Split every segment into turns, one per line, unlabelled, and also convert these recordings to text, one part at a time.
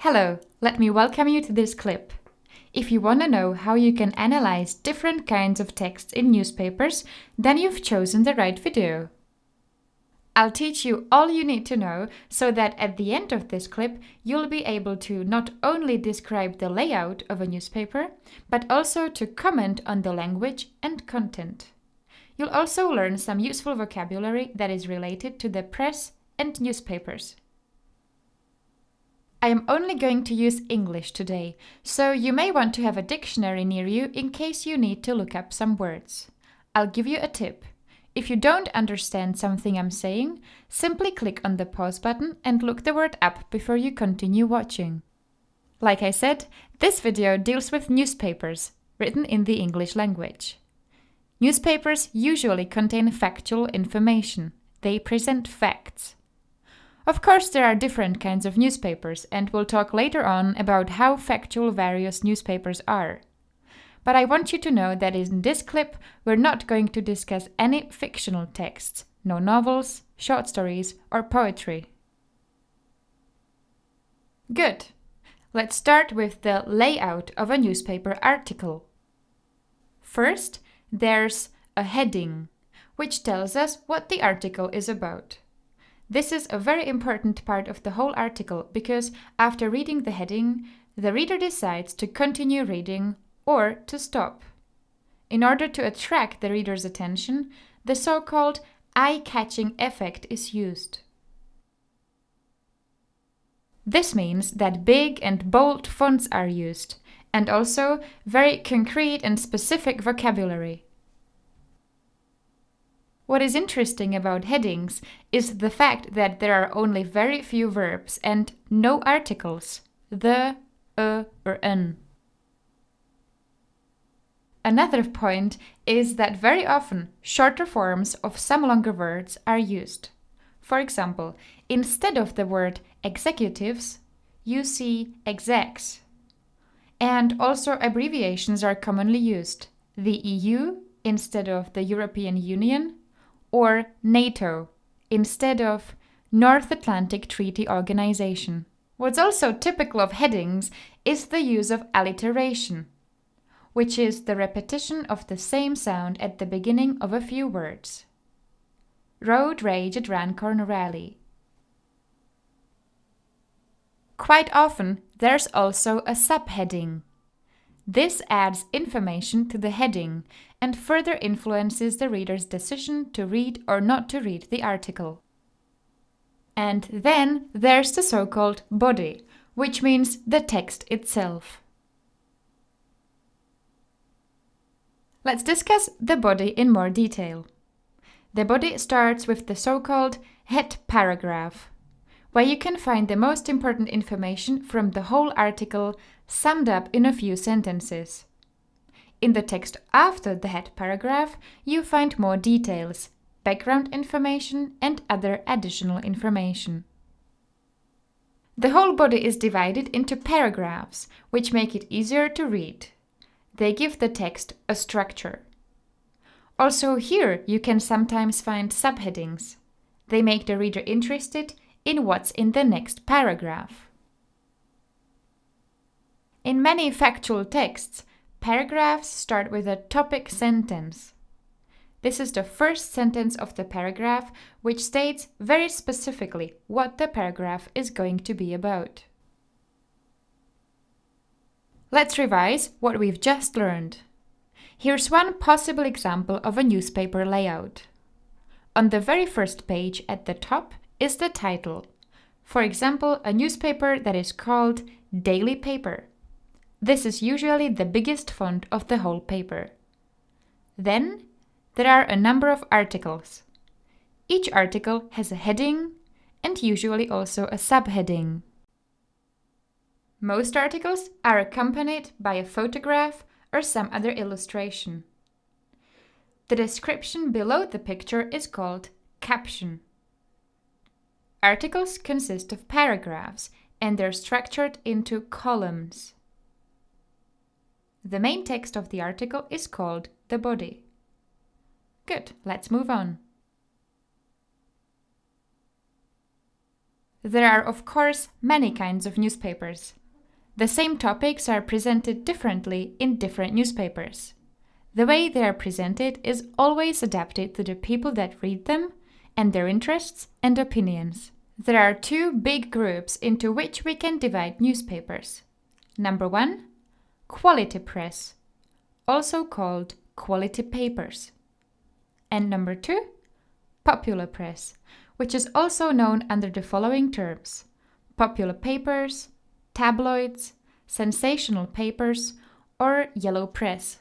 Hello, let me welcome you to this clip. If you want to know how you can analyze different kinds of text in newspapers, then you've chosen the right video. I'll teach you all you need to know so that at the end of this clip, you'll be able to not only describe the layout of a newspaper, but also to comment on the language and content. You'll also learn some useful vocabulary that is related to the press and newspapers. I am only going to use English today, so you may want to have a dictionary near you in case you need to look up some words. I'll give you a tip. If you don't understand something I'm saying, simply click on the pause button and look the word up before you continue watching. Like I said, this video deals with newspapers, written in the English language. Newspapers usually contain factual information. They present facts. Of course, there are different kinds of newspapers, and we'll talk later on about how factual various newspapers are. But I want you to know that in this clip, we're not going to discuss any fictional texts, no novels, short stories, or poetry. Good. Let's start with the layout of a newspaper article. First, there's a heading, which tells us what the article is about. This is a very important part of the whole article because after reading the heading, the reader decides to continue reading or to stop. In order to attract the reader's attention, the so-called eye-catching effect is used. This means that big and bold fonts are used, and also very concrete and specific vocabulary. What is interesting about headings is the fact that there are only very few verbs and no articles, the, or an. Another point is that very often shorter forms of some longer words are used. For example, instead of the word executives, you see execs. And also abbreviations are commonly used. The EU instead of the European Union, or NATO instead of North Atlantic Treaty Organization. What's also typical of headings is the use of alliteration, which is the repetition of the same sound at the beginning of a few words. Road rage at Rancorn Rally. Quite often, there's also a subheading. This adds information to the heading and further influences the reader's decision to read or not to read the article. And then there's the so-called body, which means the text itself. Let's discuss the body in more detail. The body starts with the so-called head paragraph, where you can find the most important information from the whole article summed up in a few sentences. In the text after the head paragraph, you find more details, background information, and other additional information. The whole body is divided into paragraphs, which make it easier to read. They give the text a structure. Also here you can sometimes find subheadings. They make the reader interested in what's in the next paragraph. In many factual texts, paragraphs start with a topic sentence. This is the first sentence of the paragraph, which states very specifically what the paragraph is going to be about. Let's revise what we've just learned. Here's one possible example of a newspaper layout. On the very first page at the top is the title. For example, a newspaper that is called Daily Paper. This is usually the biggest font of the whole paper. Then, there are a number of articles. Each article has a heading and usually also a subheading. Most articles are accompanied by a photograph or some other illustration. The description below the picture is called caption. Articles consist of paragraphs and they're structured into columns. The main text of the article is called the body. Good, let's move on. There are, of course, many kinds of newspapers. The same topics are presented differently in different newspapers. The way they are presented is always adapted to the people that read them and their interests and opinions. There are two big groups into which we can divide newspapers. Number 1, quality press, also called quality papers. And number 2, popular press, which is also known under the following terms: popular papers, tabloids, sensational papers, or yellow press.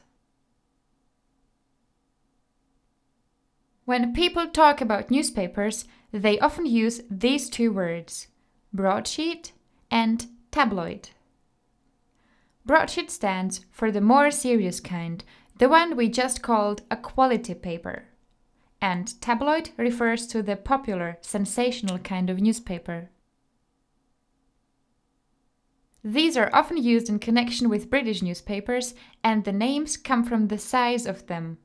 When people talk about newspapers, they often use these two words, broadsheet and tabloid. Broadsheet stands for the more serious kind, the one we just called a quality paper. And tabloid refers to the popular, sensational kind of newspaper. These are often used in connection with British newspapers, and the names come from the size of them.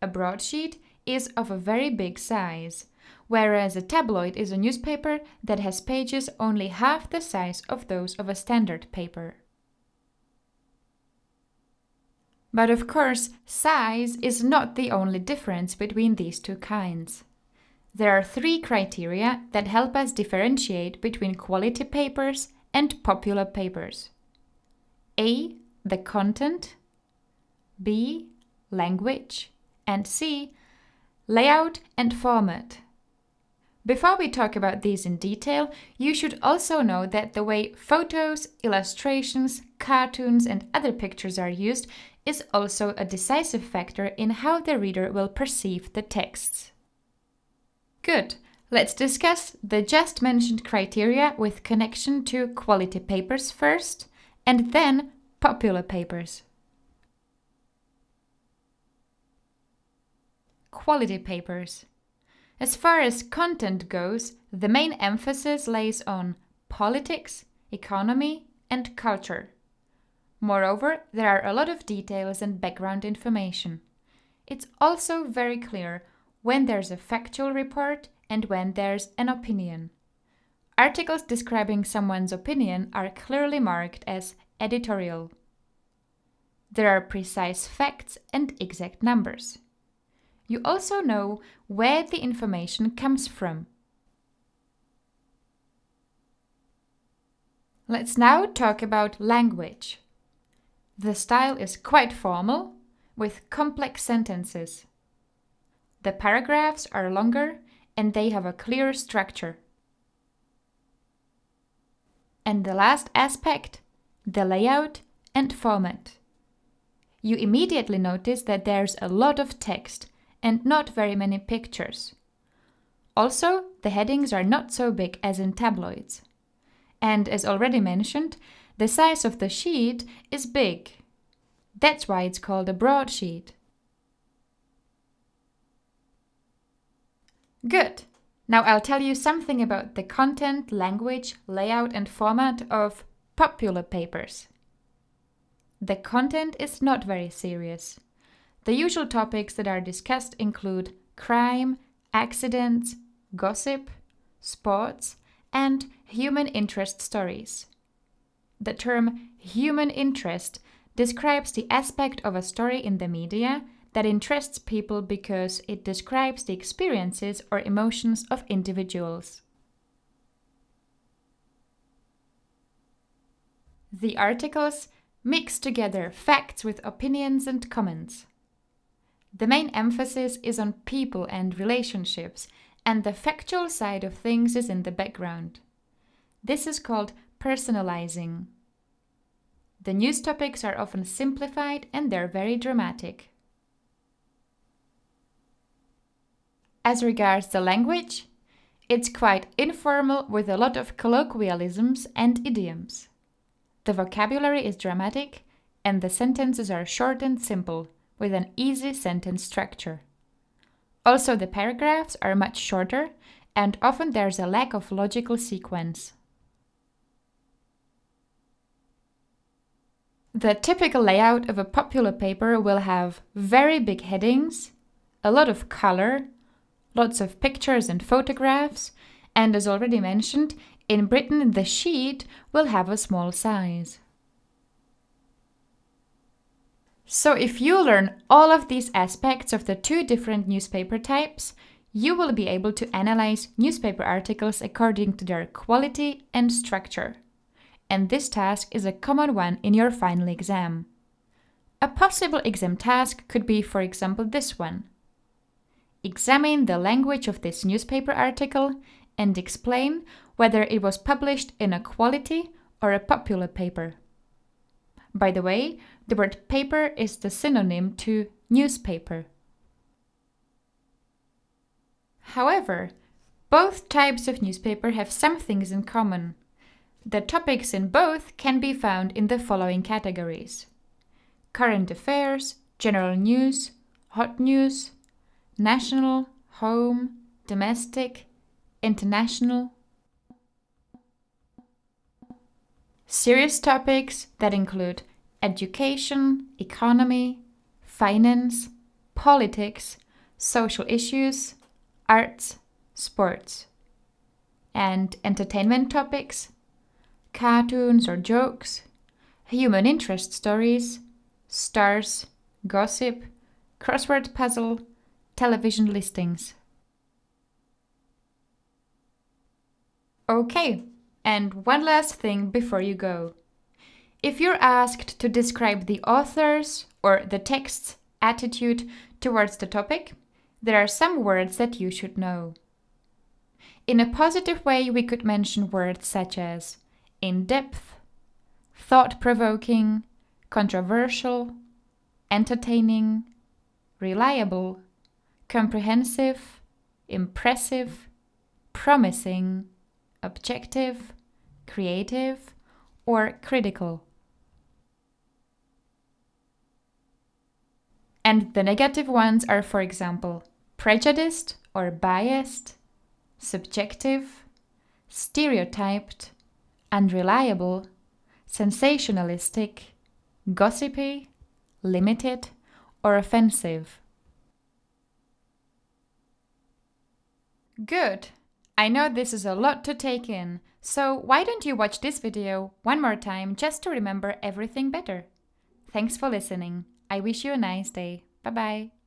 A broadsheet is of a very big size, whereas a tabloid is a newspaper that has pages only half the size of those of a standard paper. But of course, size is not the only difference between these two kinds. There are 3 criteria that help us differentiate between quality papers and popular papers. A, the content, B, language, and C, layout and format. Before we talk about these in detail, you should also know that the way photos, illustrations, cartoons, and other pictures are used is also a decisive factor in how the reader will perceive the texts. Good, let's discuss the just mentioned criteria with connection to quality papers first, and then popular papers. Quality papers. As far as content goes, the main emphasis lays on politics, economy, and culture. Moreover, there are a lot of details and background information. It's also very clear when there's a factual report and when there's an opinion. Articles describing someone's opinion are clearly marked as editorial. There are precise facts and exact numbers. You also know where the information comes from. Let's now talk about language. The style is quite formal, with complex sentences. The paragraphs are longer and they have a clear structure. And the last aspect, the layout and format. You immediately notice that there's a lot of text and not very many pictures. Also, the headings are not so big as in tabloids. And as already mentioned, the size of the sheet is big. That's why it's called a broadsheet. Good. Now I'll tell you something about the content, language, layout and format of popular papers. The content is not very serious. The usual topics that are discussed include crime, accidents, gossip, sports, and human interest stories. The term human interest describes the aspect of a story in the media that interests people because it describes the experiences or emotions of individuals. The articles mix together facts with opinions and comments. The main emphasis is on people and relationships, and the factual side of things is in the background. This is called personalizing. The news topics are often simplified and they're very dramatic. As regards the language, it's quite informal with a lot of colloquialisms and idioms. The vocabulary is dramatic and the sentences are short and simple, with an easy sentence structure. Also, the paragraphs are much shorter and often there's a lack of logical sequence. The typical layout of a popular paper will have very big headings, a lot of color, lots of pictures and photographs, and as already mentioned, In Britain, the sheet will have a small size. So if you learn all of these aspects of the two different newspaper types, you will be able to analyze newspaper articles according to their quality and structure. And this task is a common one in your final exam. A possible exam task could be, for example, this one. Examine the language of this newspaper article and explain whether it was published in a quality or a popular paper. By the way, the word paper is the synonym to newspaper. However, both types of newspaper have some things in common. The topics in both can be found in the following categories: current affairs, general news, hot news, national, home, domestic, international. Serious topics that include education, economy, finance, politics, social issues, arts, sports. And entertainment topics, cartoons or jokes, human interest stories, stars, gossip, crossword puzzle, television listings. Okay, and one last thing before you go. If you're asked to describe the author's or the text's attitude towards the topic, there are some words that you should know. In a positive way, we could mention words such as in-depth, thought-provoking, controversial, entertaining, reliable, comprehensive, impressive, promising, objective, creative, or critical. And the negative ones are, for example, prejudiced or biased, subjective, stereotyped, unreliable, sensationalistic, gossipy, limited, or offensive. Good! I know this is a lot to take in, so why don't you watch this video one more time just to remember everything better? Thanks for listening. I wish you a nice day. Bye-bye.